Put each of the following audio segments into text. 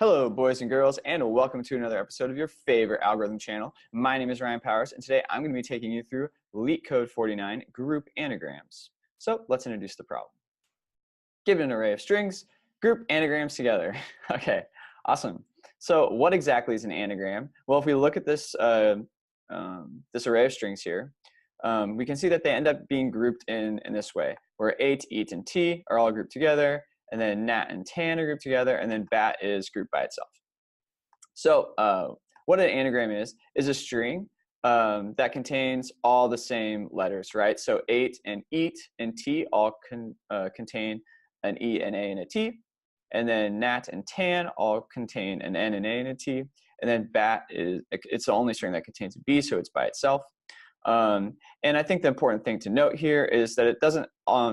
Hello, boys and girls, and welcome to another episode of your favorite algorithm channel. My name is Ryan Powers, and today I'm going to be taking you through LeetCode 49 group anagrams. So let's introduce the problem. Given an array of strings, group anagrams together. Okay, awesome. So what exactly is an anagram? Well, if we look at this, this array of strings here, we can see that they end up being grouped in this way, where ate, eat, and t are all grouped together, and then nat and tan are grouped together, and then bat is grouped by itself. So what an anagram is a string that contains all the same letters, right? So ate and eat and t all contain an e, an a, and a t, and then nat and tan all contain an n, an a, and a t, and then bat it's the only string that contains a b, so it's by itself. And I think the important thing to note here is that it doesn't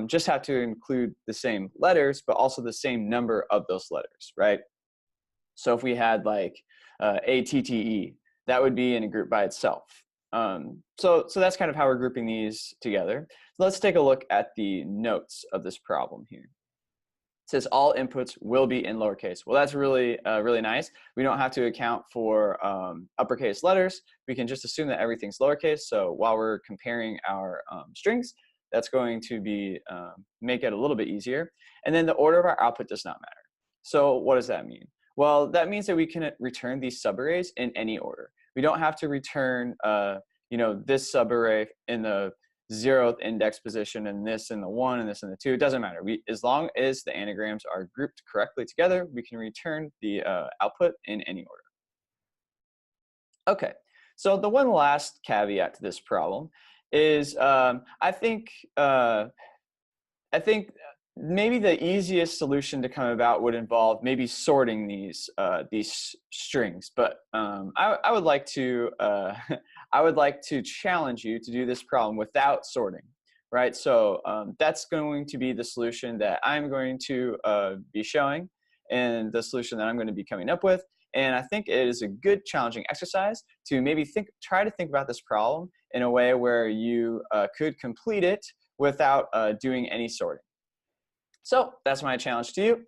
just have to include the same letters, but also the same number of those letters, right? So if we had like ATTE, that would be in a group by itself. So that's kind of how we're grouping these together. So let's take a look at the notes of this problem here. It says all inputs will be in lowercase. Well, that's really, really nice. We don't have to account for uppercase letters. We can just assume that everything's lowercase. So while we're comparing our strings, that's going to be make it a little bit easier. And then the order of our output does not matter. So what does that mean? Well, that means that we can return these subarrays in any order. We don't have to return, this subarray in the 0th index position and this in the 1 and this in the 2. It doesn't matter. As long as the anagrams are grouped correctly together, we can return the output in any order. Okay, so the one last caveat to this problem is I think maybe the easiest solution to come about would involve maybe sorting these strings, but I would like to challenge you to do this problem without sorting, right? So that's going to be the solution that I'm going to be showing, and the solution that I'm going to be coming up with. And I think it is a good challenging exercise to maybe try to think about this problem in a way where you could complete it without doing any sorting. So that's my challenge to you.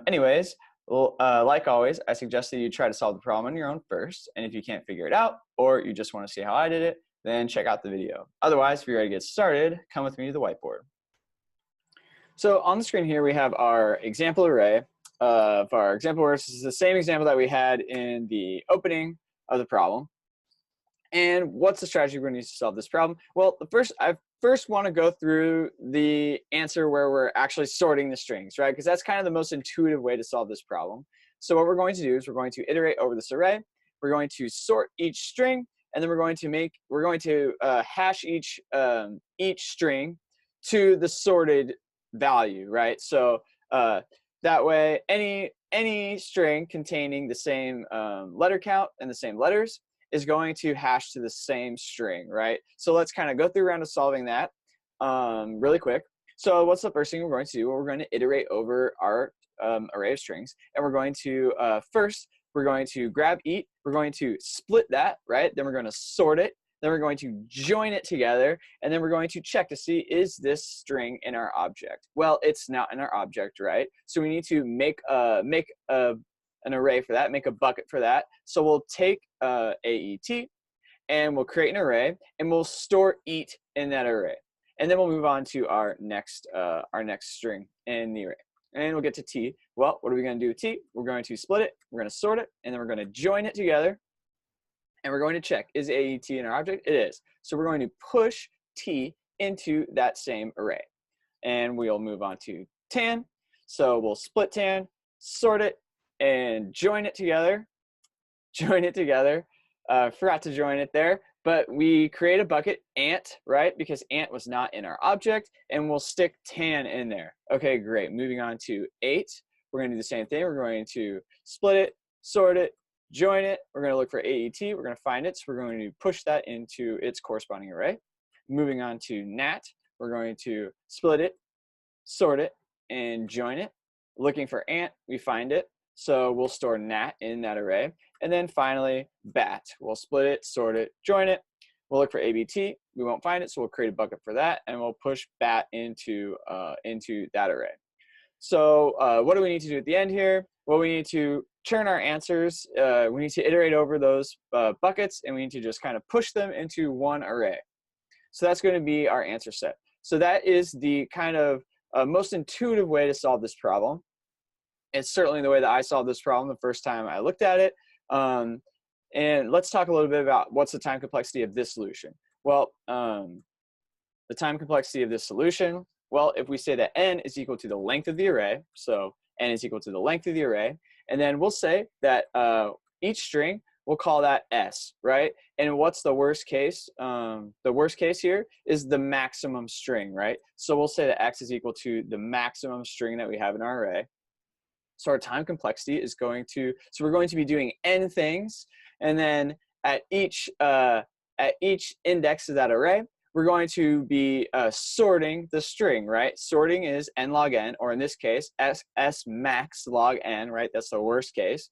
Anyways, like always, I suggest that you try to solve the problem on your own first. And if you can't figure it out, or you just want to see how I did it, then check out the video. Otherwise, if you're ready to get started, come with me to the whiteboard. So on the screen here, we have our example array of our example words. This is the same example that we had in the opening of the problem. And what's the strategy we're going to use to solve this problem? Well, I first want to go through the answer where we're actually sorting the strings, right? Because that's kind of the most intuitive way to solve this problem. So what we're going to do is we're going to iterate over this array. We're going to sort each string, and then we're going to hash each string to the sorted value, right? So that way, any string containing the same letter count and the same letters is going to hash to the same string, right? So let's kind of go through a round of solving that really quick. So what's the first thing we're going to do? Well, we're going to iterate over our array of strings, and we're going to first, we're going to grab eat, we're going to split that, right? Then we're going to sort it, then we're going to join it together, and then we're going to check to see, is this string in our object? Well, it's not in our object, right? So we need to make an array for that, make a bucket for that. So we'll take AET, and we'll create an array, and we'll store eat in that array. And then we'll move on to our next string in the array. And we'll get to t. Well, what are we going to do with t? We're going to split it, we're going to sort it, and then we're going to join it together. And we're going to check, is AET in our object? It is. So we're going to push t into that same array. And we'll move on to tan. So we'll split tan, sort it, and join it together. Forgot to join it there, but we create a bucket, ant, right? Because ant was not in our object, and we'll stick tan in there. Okay, great. Moving on to 8. We're going to do the same thing. We're going to split it, sort it, join it. We're going to look for AET. We're going to find it, so we're going to push that into its corresponding array. Moving on to nat, we're going to split it, sort it, and join it. Looking for ant, we find it. So we'll store nat in that array. And then finally, bat. We'll split it, sort it, join it. We'll look for ABT. We won't find it, so we'll create a bucket for that, and we'll push bat into that array. So what do we need to do at the end here? Well, we need to turn our answers, we need to iterate over those buckets, and we need to just kind of push them into one array. So that's going to be our answer set. So that is the kind of most intuitive way to solve this problem. It's certainly the way that I solved this problem the first time I looked at it. And let's talk a little bit about what's the time complexity of this solution. Well, the time complexity of this solution, well, if we say that n is equal to the length of the array, so n is equal to the length of the array, and then we'll say that each string, we'll call that s, right? And what's the worst case? The worst case here is the maximum string, right? So we'll say that x is equal to the maximum string that we have in our array. So our time complexity is going to, so we're going to be doing n things, and then at each index of that array, we're going to be sorting the string, right? Sorting is n log n, or in this case, s max log n, right? That's the worst case.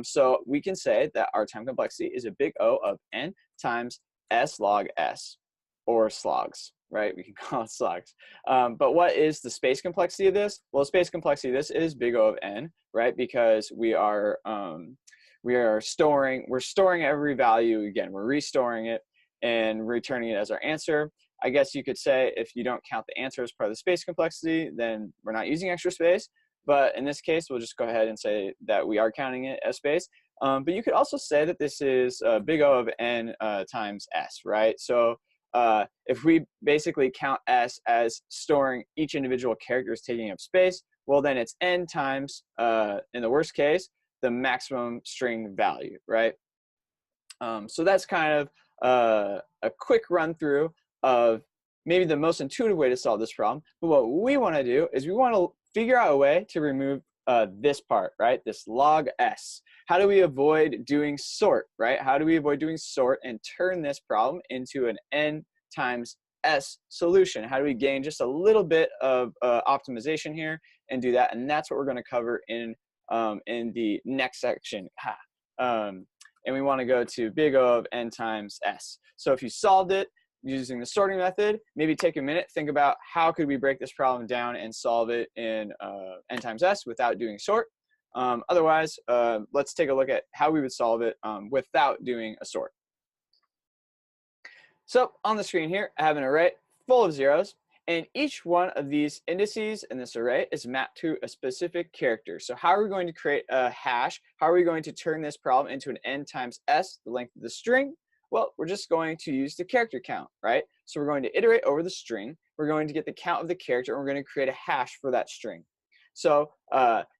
So we can say that our time complexity is a big O of n times s log s, or slogs, right? We can call it slogs. But what is the space complexity of this? Well, the space complexity of this is big O of n, right? Because we're storing every value again. We're restoring it and returning it as our answer. I guess you could say if you don't count the answer as part of the space complexity, then we're not using extra space. But in this case, we'll just go ahead and say that we are counting it as space. But you could also say that this is big O of n times s, right? So if we basically count s as storing each individual character as taking up space, well, then it's n times, in the worst case, the maximum string value, right? So that's kind of a quick run through of maybe the most intuitive way to solve this problem. But what we want to do is we want to figure out a way to remove this part, right? This log s. How do we avoid doing sort, right? How do we avoid doing sort and turn this problem into an n times s solution? How do we gain just a little bit of optimization here and do that? And that's what we're going to cover in the next section. And we want to go to big O of n times s. So if you solved it using the sorting method, maybe take a minute, think about how could we break this problem down and solve it in n times s without doing sort. Otherwise, let's take a look at how we would solve it without doing a sort. So on the screen here, I have an array full of zeros, and each one of these indices in this array is mapped to a specific character. So how are we going to create a hash? How are we going to turn this problem into an n times s, the length of the string? Well, we're just going to use the character count, right? So we're going to iterate over the string. We're going to get the count of the character, and we're going to create a hash for that string. So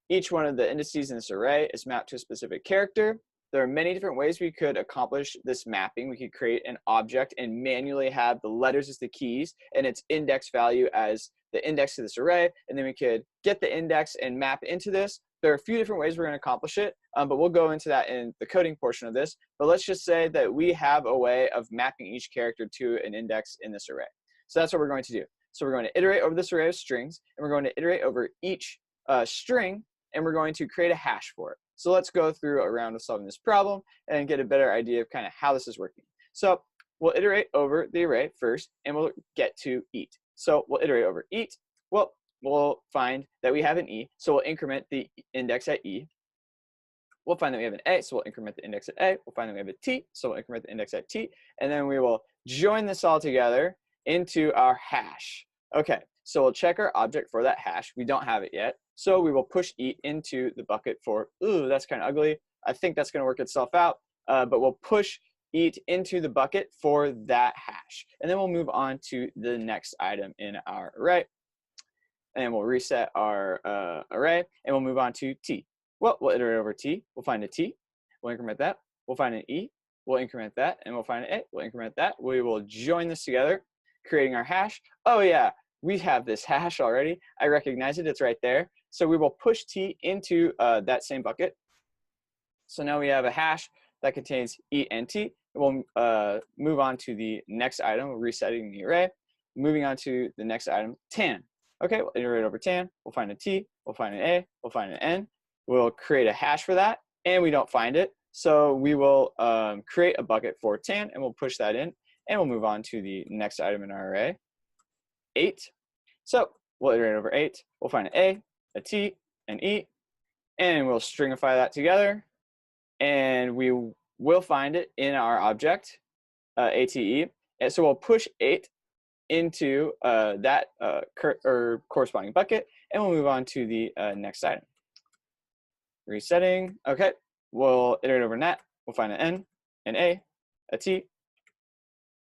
each one of the indices in this array is mapped to a specific character. There are many different ways we could accomplish this mapping. We could create an object and manually have the letters as the keys and its index value as the index to this array. And then we could get the index and map into this. There are a few different ways we're going to accomplish it, but we'll go into that in the coding portion of this. But let's just say that we have a way of mapping each character to an index in this array. So that's what we're going to do. So we're going to iterate over this array of strings, and we're going to iterate over each string, and we're going to create a hash for it. So let's go through a round of solving this problem and get a better idea of kind of how this is working. So we'll iterate over the array first, and we'll get to eat. So we'll iterate over eat. Well, we'll find that we have an e, so we'll increment the index at e. We'll find that we have an a, so we'll increment the index at a. We'll find that we have a t, so we'll increment the index at t. And then we will join this all together into our hash. Okay, so we'll check our object for that hash. We don't have it yet. So we will push eat into the bucket for, ooh, that's kind of ugly. I think that's going to work itself out. But we'll push eat into the bucket for that hash. And then we'll move on to the next item in our array. And we'll reset our array, and we'll move on to t. Well, we'll iterate over t. We'll find a t. We'll increment that. We'll find an e. We'll increment that, and we'll find an a. We'll increment that. We will join this together, creating our hash. Oh, yeah, we have this hash already. I recognize it. It's right there. So we will push t into that same bucket. So now we have a hash that contains e and t. We'll move on to the next item. We're resetting the array. Moving on to the next item, tan. Okay, we'll iterate over tan. We'll find a t. We'll find an a. We'll find an n. We'll create a hash for that, and we don't find it. So we will create a bucket for tan, and we'll push that in, and we'll move on to the next item in our array, 8. So we'll iterate over 8. We'll find an a t, an e. and we'll stringify that together, and we will find it in our object, ATE. And so we'll push 8 into that corresponding bucket, and we'll move on to the next item. Resetting. Okay, we'll iterate over nat. We'll find an N, an a T,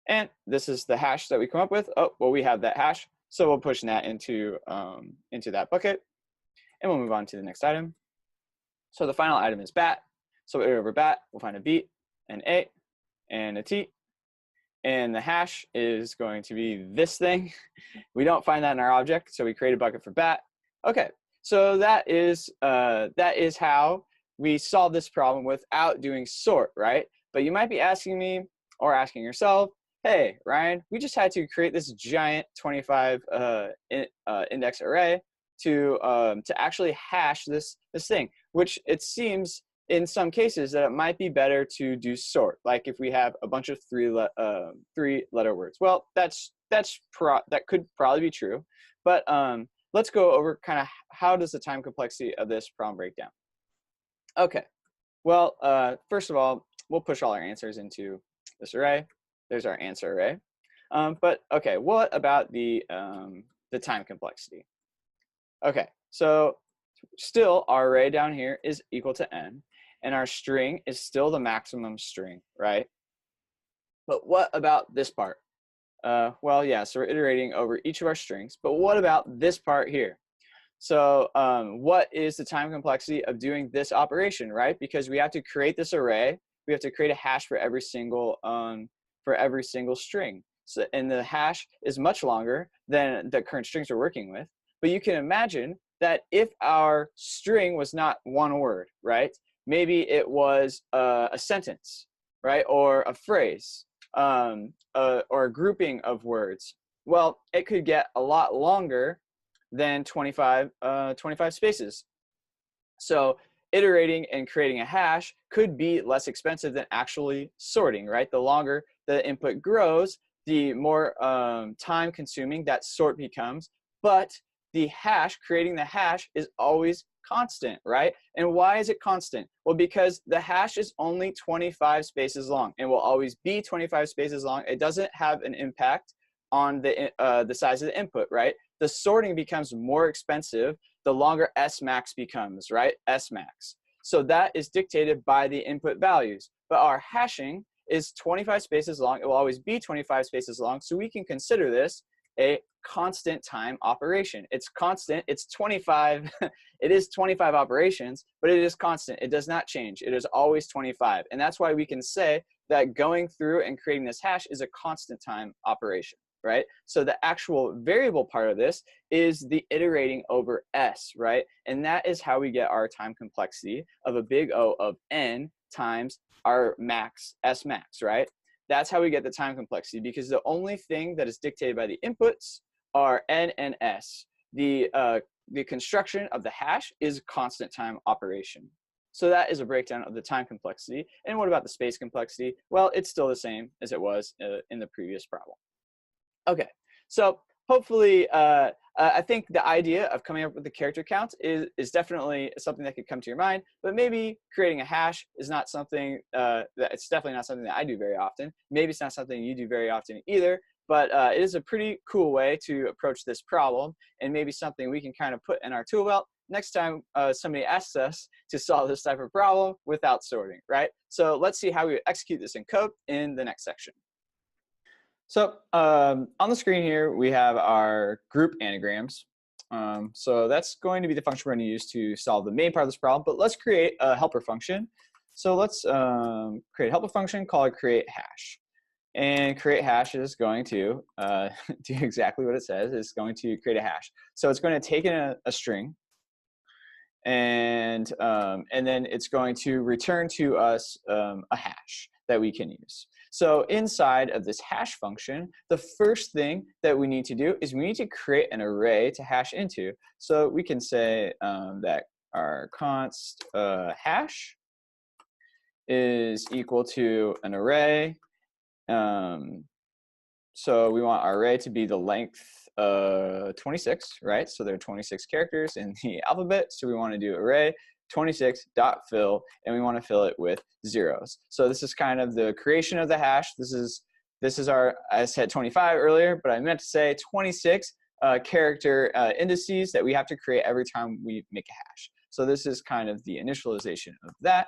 and this is the hash that we come up with. Oh, well, we have that hash, so we'll push nat into that bucket, and we'll move on to the next item. So the final item is bat. So we'll iterate over bat. We'll find a beat, an a, and a t, and the hash is going to be this thing. We don't find that in our object, so we create a bucket for bat. Okay, so that is how we solve this problem without doing sort, right? But you might be asking me or asking yourself, hey, Ryan, we just had to create this giant 25 index array to actually hash this thing, which it seems in some cases that it might be better to do sort, like if we have a bunch of three-letter words. Well, that could probably be true, but let's go over kind of how does the time complexity of this problem break down. Okay, well, first of all, we'll push all our answers into this array. There's our answer array. But okay, what about the time complexity? Okay, so still our array down here is equal to n, and our string is still the maximum string, right? But what about this part? Well, yeah, so we're iterating over each of our strings, but what about this part here? So what is the time complexity of doing this operation, right? Because we have to create this array, we have to create a hash for every single string. So, and the hash is much longer than the current strings we're working with. But you can imagine that if our string was not one word, right? Maybe it was a sentence, right? Or a phrase, or a grouping of words. Well, it could get a lot longer than 25 spaces. So iterating and creating a hash could be less expensive than actually sorting, right? The longer the input grows, the more time consuming that sort becomes, but the hash, creating the hash, is always constant, right? And why is it constant? Well, because the hash is only 25 spaces long and will always be 25 spaces long. It doesn't have an impact on the size of the input, right? The sorting becomes more expensive the longer S max becomes, right? S max. So that is dictated by the input values. But our hashing is 25 spaces long. It will always be 25 spaces long. So we can consider this a constant time operation. It's constant. It's 25. It is 25 operations, but it is constant. It does not change. It is always 25. And that's why we can say that going through and creating this hash is a constant time operation, right? So the actual variable part of this is the iterating over S, right? And that is how we get our time complexity of a big O of n times our max, S max, right? That's how we get the time complexity, because the only thing that is dictated by the inputs are n and s. The construction of the hash is constant time operation. So that is a breakdown of the time complexity. And what about the space complexity? Well, it's still the same as it was in the previous problem. Okay, so hopefully, I think the idea of coming up with the character count is definitely something that could come to your mind, but maybe creating a hash is not something, it's definitely not something that I do very often. Maybe it's not something you do very often either, but it is a pretty cool way to approach this problem, and maybe something we can kind of put in our tool belt next time somebody asks us to solve this type of problem without sorting, right? So let's see how we execute this in code in the next section. So on the screen here, we have our group anagrams. So that's going to be the function we're going to use to solve the main part of this problem, but let's create a helper function. So let's create a helper function called create hash. And create hash is going to do exactly what it says. It's going to create a hash. So it's going to take in a string, and then it's going to return to us a hash that we can use. So inside of this hash function, the first thing that we need to do is we need to create an array to hash into. So we can say that our const hash is equal to an array. So we want our array to be the length 26, right? So there are 26 characters in the alphabet. So we want to do array 26.fill, and we want to fill it with zeros. So this is kind of the creation of the hash. This is our, I said 25 earlier, but I meant to say 26 character indices that we have to create every time we make a hash. So this is kind of the initialization of that.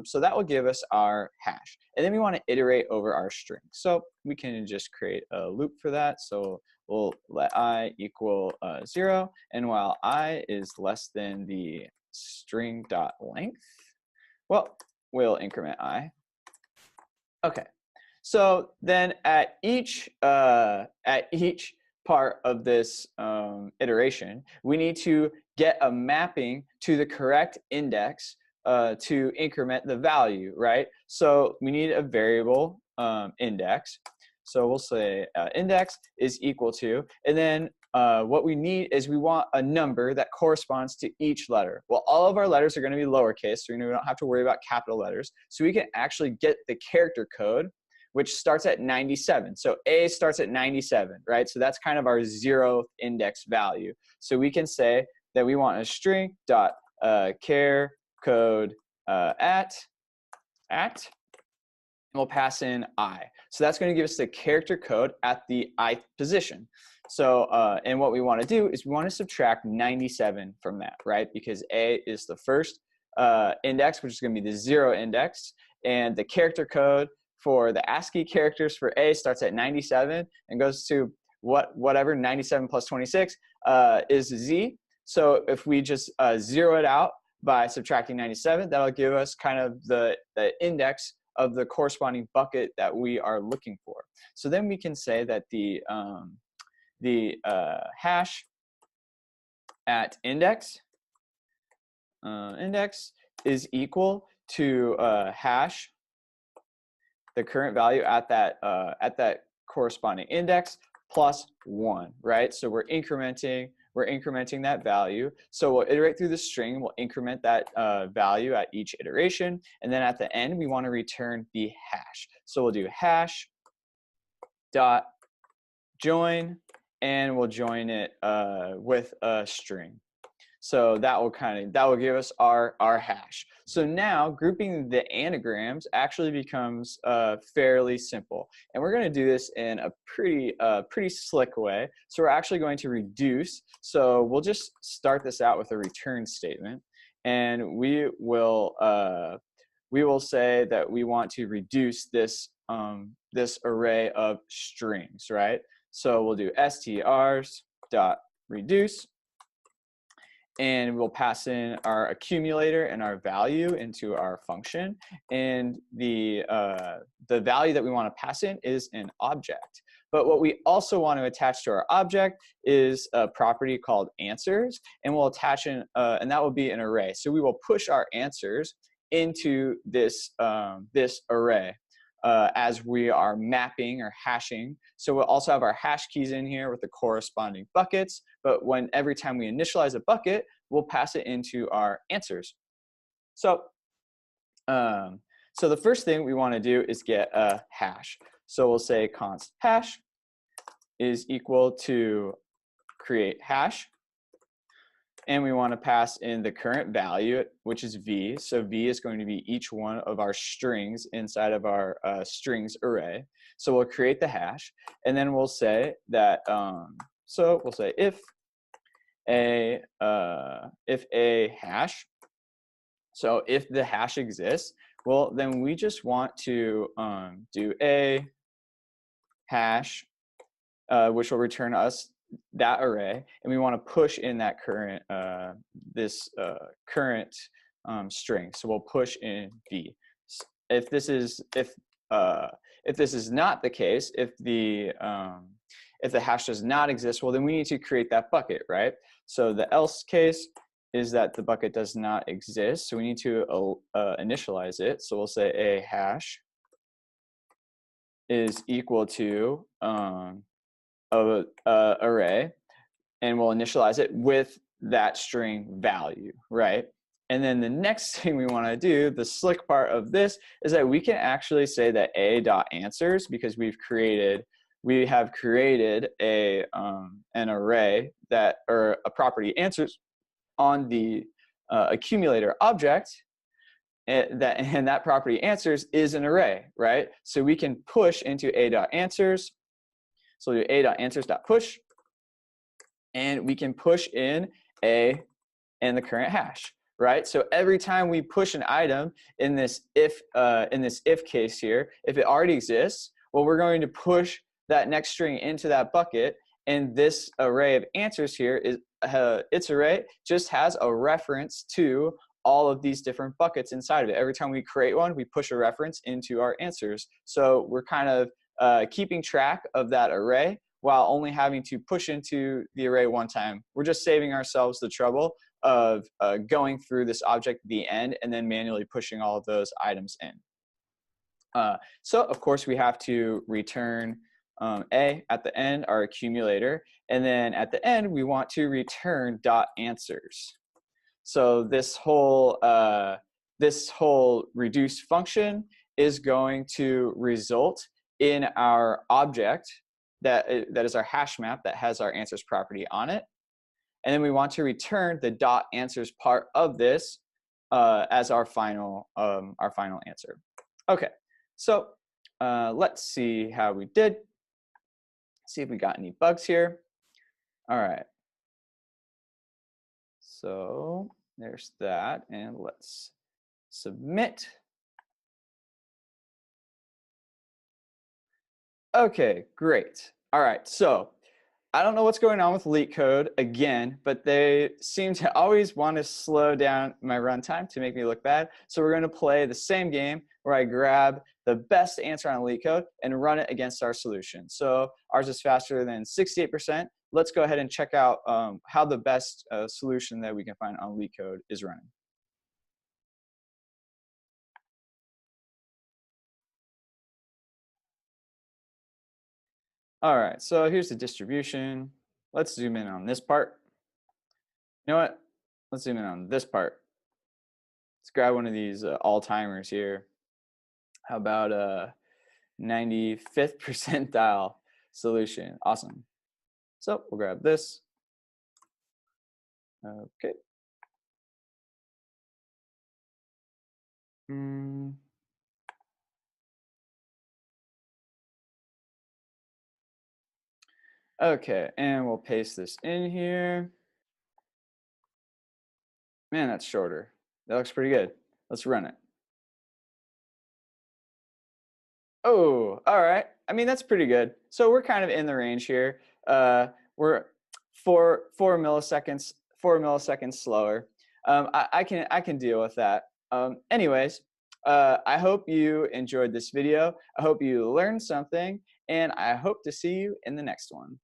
So that will give us our hash. And then we want to iterate over our string. So we can just create a loop for that. So we'll let I equal 0. And while I is less than the string dot length, well, we'll increment I. Okay. So then at each part of this iteration, we need to get a mapping to the correct index to increment the value, right? So we need a variable index. So we'll say index is equal to, and then what we need is we want a number that corresponds to each letter. Well, all of our letters are going to be lowercase, so we don't have to worry about capital letters. So we can actually get the character code, which starts at 97. So A starts at 97, right? So that's kind of our 0th index value. So we can say that we want a string dot char code at, and we'll pass in I. So that's going to give us the character code at the ith position. So, and what we want to do is we want to subtract 97 from that, right? Because A is the first index, which is going to be the 0 index, and the character code for the ASCII characters for A starts at 97 and goes to whatever 97 plus 26 is Z. So if we just zero it out by subtracting 97, that'll give us kind of the index of the corresponding bucket that we are looking for. So then we can say that the hash at index is equal to hash, the current value at that corresponding index, plus 1, right? So we're incrementing that value. So we'll iterate through the string, we'll increment that value at each iteration, and then at the end we want to return the hash. So we'll do hash dot join, and we'll join it with a string. So that will give us our hash. So now grouping the anagrams actually becomes fairly simple, and we're going to do this in a pretty slick way. So we're actually going to reduce. So we'll just start this out with a return statement, and we will say that we want to reduce this this array of strings, right? So we'll do strs dot reduce. And we'll pass in our accumulator and our value into our function. And the value that we want to pass in is an object. But what we also want to attach to our object is a property called answers, and we'll attach in, and that will be an array. So we will push our answers into this this array as we are mapping or hashing. So we'll also have our hash keys in here with the corresponding buckets, but every time we initialize a bucket, we'll pass it into our answers. So, so the first thing we want to do is get a hash. So we'll say const hash is equal to create hash, and we want to pass in the current value, which is v. So v is going to be each one of our strings inside of our strings array. So we'll create the hash, and then we'll say that, so we'll say if a hash, so if the hash exists, well, then we just want to do a hash, which will return us that array, and we want to push in that current current string. So we'll push in v. If this is not the case, if the hash does not exist, well, then we need to create that bucket, right? So the else case is that the bucket does not exist, so we need to initialize it. So we'll say a hash is equal to array, and we'll initialize it with that string value, right? And then the next thing we want to do, the slick part of this, is that we can actually say that a.answers, because we have created an array that, or a property answers on the accumulator object, and that property answers is an array, right? So we can push into a.answers. So we'll do a.answers.push, and we can push in a and the current hash, right? So every time we push an item in this if case here, if it already exists, well, we're going to push that next string into that bucket, and this array of answers here is its array just has a reference to all of these different buckets inside of it. Every time we create one, we push a reference into our answers. So we're kind of keeping track of that array while only having to push into the array one time. We're just saving ourselves the trouble of going through this object at the end and then manually pushing all of those items in. So of course we have to return a at the end, our accumulator, and then at the end we want to return .answers. So this whole reduce function is going to result in our object that is our hash map that has our answers property on it. And then we want to return the .answers part of this as our final answer. Okay, so let's see how we did. See if we got any bugs here. All right. So there's that, and let's submit. Okay, great. All right, so I don't know what's going on with LeetCode again, but they seem to always want to slow down my runtime to make me look bad. So we're going to play the same game where I grab the best answer on LeetCode and run it against our solution. So ours is faster than 68%. Let's go ahead and check out how the best solution that we can find on LeetCode is running. All right, so here's the distribution. Let's zoom in on this part. You know what? Let's zoom in on this part. Let's grab one of these all-timers here. How about 95th percentile solution? Awesome. So we'll grab this. Okay. Okay, and we'll paste this in here. Man, that's shorter. That looks pretty good. Let's run it. Oh, all right. I mean, that's pretty good. So we're kind of in the range here. We're 4 milliseconds slower. I can deal with that. Anyways, I hope you enjoyed this video. I hope you learned something, and I hope to see you in the next one.